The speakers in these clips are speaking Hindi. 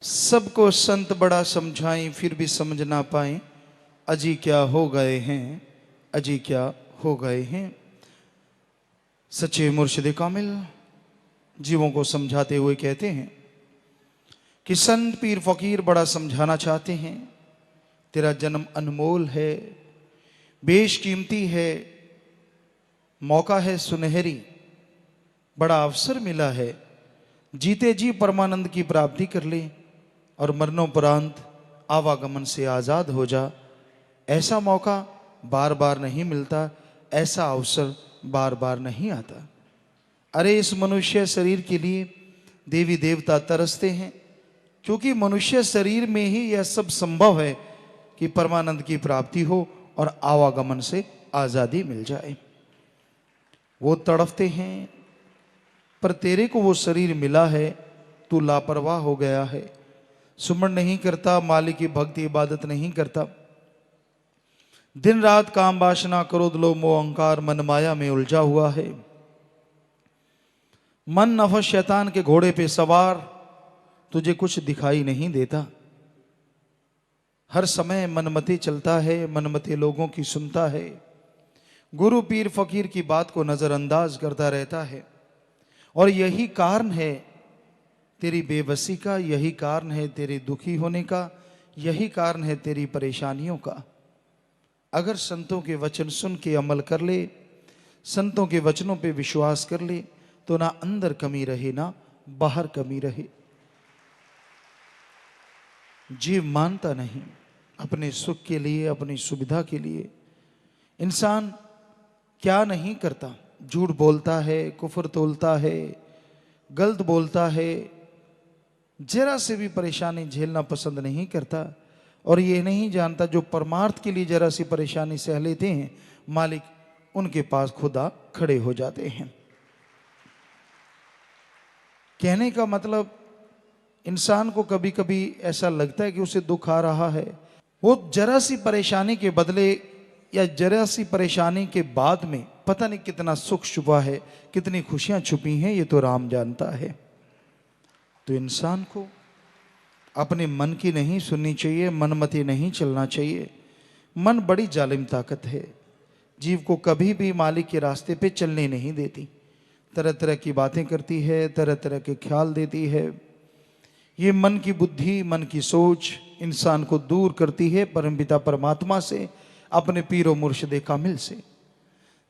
सबको संत बड़ा समझाएं फिर भी समझ ना पाए, अजी क्या हो गए हैं, अजी क्या हो गए हैं। सच्चे मुर्शिद कामिल जीवों को समझाते हुए कहते हैं कि संत पीर फकीर बड़ा समझाना चाहते हैं। तेरा जन्म अनमोल है, बेशकीमती है, मौका है सुनहरी, बड़ा अवसर मिला है। जीते जी परमानंद की प्राप्ति कर ले और मरणोपरांत आवागमन से आज़ाद हो जा। ऐसा मौका बार बार नहीं मिलता, ऐसा अवसर बार बार नहीं आता। अरे इस मनुष्य शरीर के लिए देवी देवता तरसते हैं, क्योंकि मनुष्य शरीर में ही यह सब संभव है कि परमानंद की प्राप्ति हो और आवागमन से आज़ादी मिल जाए। वो तड़पते हैं, पर तेरे को वो शरीर मिला है, तू लापरवाह हो गया है। सुमन नहीं करता, मालिक की भक्ति इबादत नहीं करता। दिन रात काम वासना क्रोध लोभ मोह अहंकार मन माया में उलझा हुआ है। मन नफस शैतान के घोड़े पे सवार, तुझे कुछ दिखाई नहीं देता। हर समय मनमते चलता है, मनमते लोगों की सुनता है, गुरु पीर फकीर की बात को नजरअंदाज करता रहता है। और यही कारण है तेरी बेबसी का, यही कारण है तेरे दुखी होने का, यही कारण है तेरी परेशानियों का। अगर संतों के वचन सुन के अमल कर ले, संतों के वचनों पे विश्वास कर ले, तो ना अंदर कमी रहे ना बाहर कमी रहे। जीव मानता नहीं, अपने सुख के लिए अपनी सुविधा के लिए इंसान क्या नहीं करता। झूठ बोलता है, कुफर तोलता है, गलत बोलता है, जरा से भी परेशानी झेलना पसंद नहीं करता। और ये नहीं जानता जो परमार्थ के लिए जरा सी परेशानी सह लेते हैं, मालिक उनके पास खुदा खड़े हो जाते हैं। कहने का मतलब, इंसान को कभी कभी ऐसा लगता है कि उसे दुख आ रहा है, वो जरा सी परेशानी के बदले या जरा सी परेशानी के बाद में पता नहीं कितना सुख छुपा है, कितनी खुशियां छुपी हैं, ये तो राम जानता है। तो इंसान को अपने मन की नहीं सुननी चाहिए, मनमती नहीं चलना चाहिए। मन बड़ी जालिम ताकत है, जीव को कभी भी मालिक के रास्ते पे चलने नहीं देती। तरह तरह की बातें करती है, तरह तरह के ख्याल देती है। ये मन की बुद्धि, मन की सोच इंसान को दूर करती है परमपिता परमात्मा से, अपने पीरो मुर्शिद कामिल से।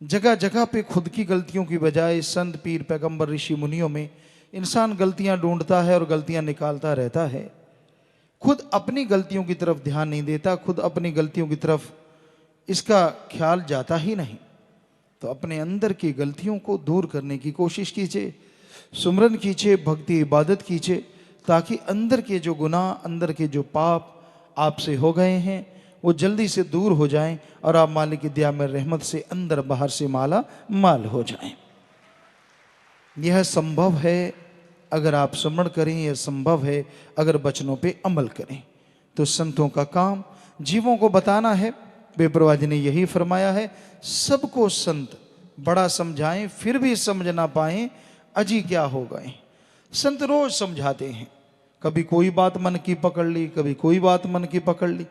जगह जगह पे खुद की गलतियों की बजाय संत पीर पैगंबर ऋषि मुनियों में इंसान गलतियां ढूंढता है और गलतियां निकालता रहता है। खुद अपनी गलतियों की तरफ ध्यान नहीं देता, खुद अपनी गलतियों की तरफ इसका ख्याल जाता ही नहीं। तो अपने अंदर की गलतियों को दूर करने की कोशिश कीजिए, सुमरन कीजिए, भक्ति इबादत कीजिए, ताकि अंदर के जो गुनाह, अंदर के जो पाप आपसे हो गए हैं, वो जल्दी से दूर हो जाएं और आप मालिक की दया में रहमत से अंदर बाहर से माला माल हो जाएं। यह संभव है अगर आप स्मरण करें, यह संभव है अगर वचनों पे अमल करें। तो संतों का काम जीवों को बताना है। बेपरवाह जी ने यही फरमाया है, सबको संत बड़ा समझाएं फिर भी समझ ना पाए, अजी क्या हो गए। संत रोज समझाते हैं, कभी कोई बात मन की पकड़ ली, कभी कोई बात मन की पकड़ ली।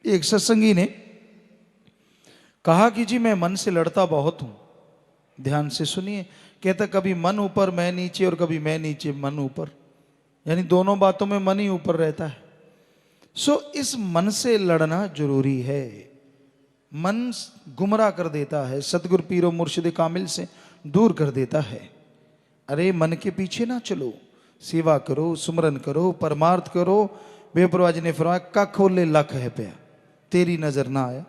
एक सत्संगी ने कहा कि जी मैं मन से लड़ता बहुत हूं। ध्यान से सुनिए, कहता कभी मन ऊपर मैं नीचे और कभी मैं नीचे मन ऊपर, यानी दोनों बातों में मन ही ऊपर रहता है। इस मन से लड़ना जरूरी है। मन गुमराह कर देता है, सतगुरु पीरो मुर्शिद कामिल से दूर कर देता है। अरे मन के पीछे ना चलो, सेवा करो, सुमरन करो, परमार्थ करो। बेपरवाह जी ने फरमाया, का खोले लख है पे, तेरी नजर ना आया,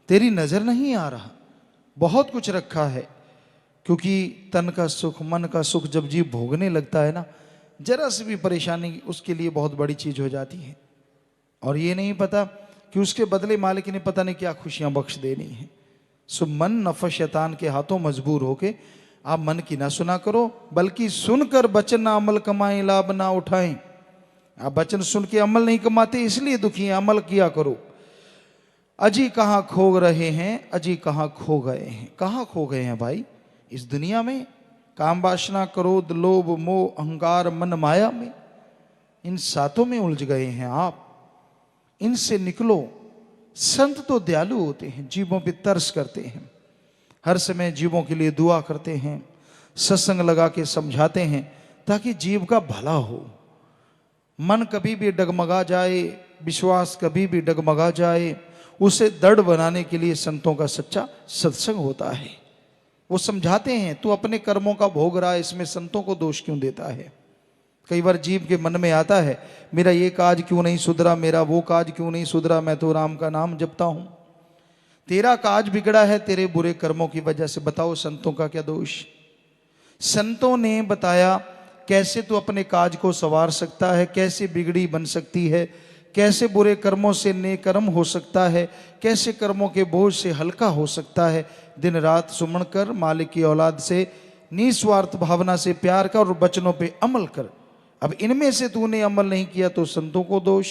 तेरी नजर नहीं आ रहा। बहुत कुछ रखा है, क्योंकि तन का सुख, मन का सुख जब जीव भोगने लगता है ना, जरा सी भी परेशानी उसके लिए बहुत बड़ी चीज हो जाती है। और ये नहीं पता कि उसके बदले मालिक ने पता नहीं क्या खुशियां बख्श देनी है। मन नफस शैतान के हाथों मजबूर होके आप मन की ना सुना करो, बल्कि सुनकर वचन ना अमल कमाएं, लाभ ना उठाएं। आप वचन सुन के अमल नहीं कमाते, इसलिए दुखी हैं, अमल किया करो। अजी कहाँ खो रहे हैं, अजी कहाँ खो गए हैं। कहाँ खो गए हैं भाई? इस दुनिया में काम वासना क्रोध लोभ मोह अहंकार मन माया में। इन सातों में उलझ गए हैं आप, इनसे निकलो। संत तो दयालु होते हैं, जीवों पे तरस करते हैं, हर समय जीवों के लिए दुआ करते हैं, सत्संग लगा के समझाते हैं ताकि जीव का भला हो। मन कभी भी डगमगा जाए, विश्वास कभी भी डगमगा जाए, उसे दृढ़ बनाने के लिए संतों का सच्चा सत्संग होता है। वो समझाते हैं तू अपने कर्मों का भोग रहा है, इसमें संतों को दोष क्यों देता है। कई बार जीव के मन में आता है मेरा ये काज क्यों नहीं सुधरा, मेरा वो काज क्यों नहीं सुधरा, मैं तो राम का नाम जपता हूं। तेरा काज बिगड़ा है तेरे बुरे कर्मों की वजह से, बताओ संतों का क्या दोष। संतों ने बताया कैसे तू अपने काज को संवार सकता है, कैसे बिगड़ी बन सकती है, कैसे बुरे कर्मों से नेक कर्म हो सकता है, कैसे कर्मों के बोझ से हल्का हो सकता है। दिन रात सुमन कर, मालिक की औलाद से निस्वार्थ भावना से प्यार कर और वचनों पे अमल कर। अब इनमें से तूने अमल नहीं किया तो संतों को दोष।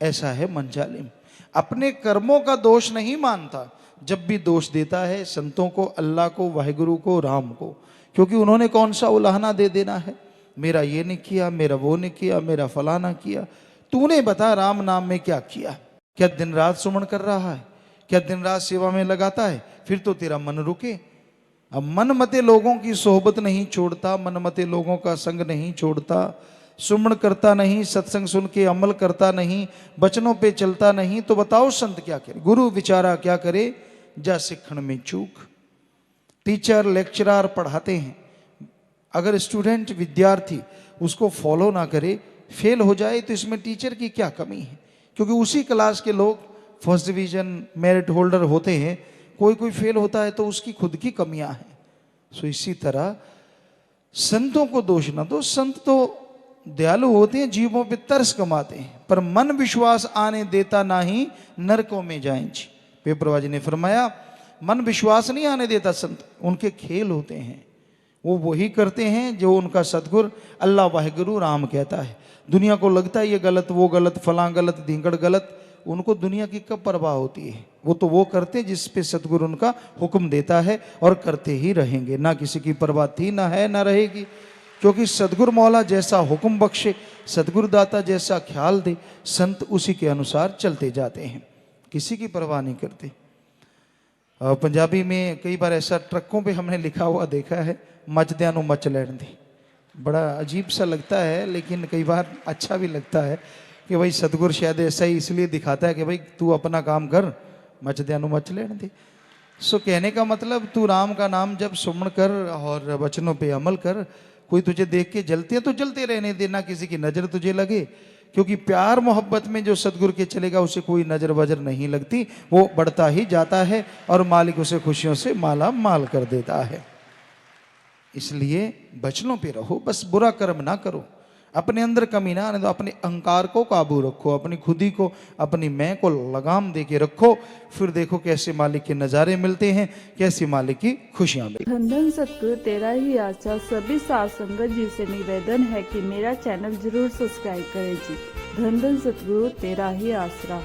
ऐसा है मन जालिम, अपने कर्मों का दोष नहीं मानता, जब भी दोष देता है संतों को, अल्लाह को, वाहिगुरु को, राम को, क्योंकि उन्होंने कौन सा उलाहना दे देना है, मेरा ये नहीं किया, मेरा वो नहीं किया, मेरा फलाना किया। तूने बता राम नाम में क्या किया, क्या दिन रात सुमन कर रहा है, क्या दिन रात सेवा में लगाता है, फिर तो तेरा मन रुके। अब मन मते लोगों की सोहबत नहीं छोड़ता, मन मते लोगों का संग नहीं छोड़ता, सुमन करता नहीं, सत्संग सुन के अमल करता नहीं, वचनों पे चलता नहीं, तो बताओ संत क्या करे। गुरु विचारा क्या करे, जा सिखण में चूक। टीचर लेक्चरर पढ़ाते हैं, अगर स्टूडेंट विद्यार्थी उसको फॉलो ना करे, फेल हो जाए, तो इसमें टीचर की क्या कमी है, क्योंकि उसी क्लास के लोग फर्स्ट डिवीजन मेरिट होल्डर होते हैं, कोई कोई फेल होता है तो उसकी खुद की कमियां हैं। सो इसी तरह संतों को दोष ना दो, संत तो दयालु होते हैं, जीवों पे तरस कमाते हैं, पर मन विश्वास आने देता ना ही नरकों में जाएं। पेपरवा जी ने फरमाया मन विश्वास नहीं आने देता संत, उनके खेल होते हैं, वो वही करते हैं जो उनका सतगुरु अल्लाह वाहिगुरु राम कहता है। दुनिया को लगता है ये गलत, वो गलत, फलां गलत, ढींगड़ गलत, उनको दुनिया की कब परवाह होती है। वो तो वो करते जिस पे सतगुरु उनका हुक्म देता है और करते ही रहेंगे, ना किसी की परवाह थी, ना है, ना रहेगी, क्योंकि सतगुरु मौला जैसा हुक्म बख्शे, सतगुरु दाता जैसा ख्याल दे, संत उसी के अनुसार चलते जाते हैं, किसी की परवाह नहीं करते। पंजाबी में कई बार ऐसा ट्रकों पे हमने लिखा हुआ देखा है, मचद्या नु मच लैण दी। बड़ा अजीब सा लगता है, लेकिन कई बार अच्छा भी लगता है कि भाई सतगुरु शायद ऐसा ही इसलिए दिखाता है कि भाई तू अपना काम कर, मचद्या नु मच लैण दे। सो कहने का मतलब तू राम का नाम जब सुमन कर और वचनों पे अमल कर। कोई तुझे देख के जलते हैं तो जलते रहने देना, किसी की नजर तुझे लगे, क्योंकि प्यार मोहब्बत में जो सतगुरु के चलेगा उसे कोई नजर वजर नहीं लगती, वो बढ़ता ही जाता है और मालिक उसे खुशियों से माला माल कर देता है। इसलिए वचनों पे रहो, बस बुरा कर्म ना करो, अपने अंदर कमी ना आने दो, अपने अहंकार को काबू रखो, अपनी खुदी को, अपनी मैं को लगाम दे के रखो, फिर देखो कैसे मालिक के नज़ारे मिलते हैं, कैसे मालिक की खुशियां मिलती। धन धन सतगुरु तेरा ही आशा, सभी साध संगत जी से निवेदन है कि मेरा चैनल जरूर सब्सक्राइब करें जी। धन धन सतगुरु तेरा ही आसरा।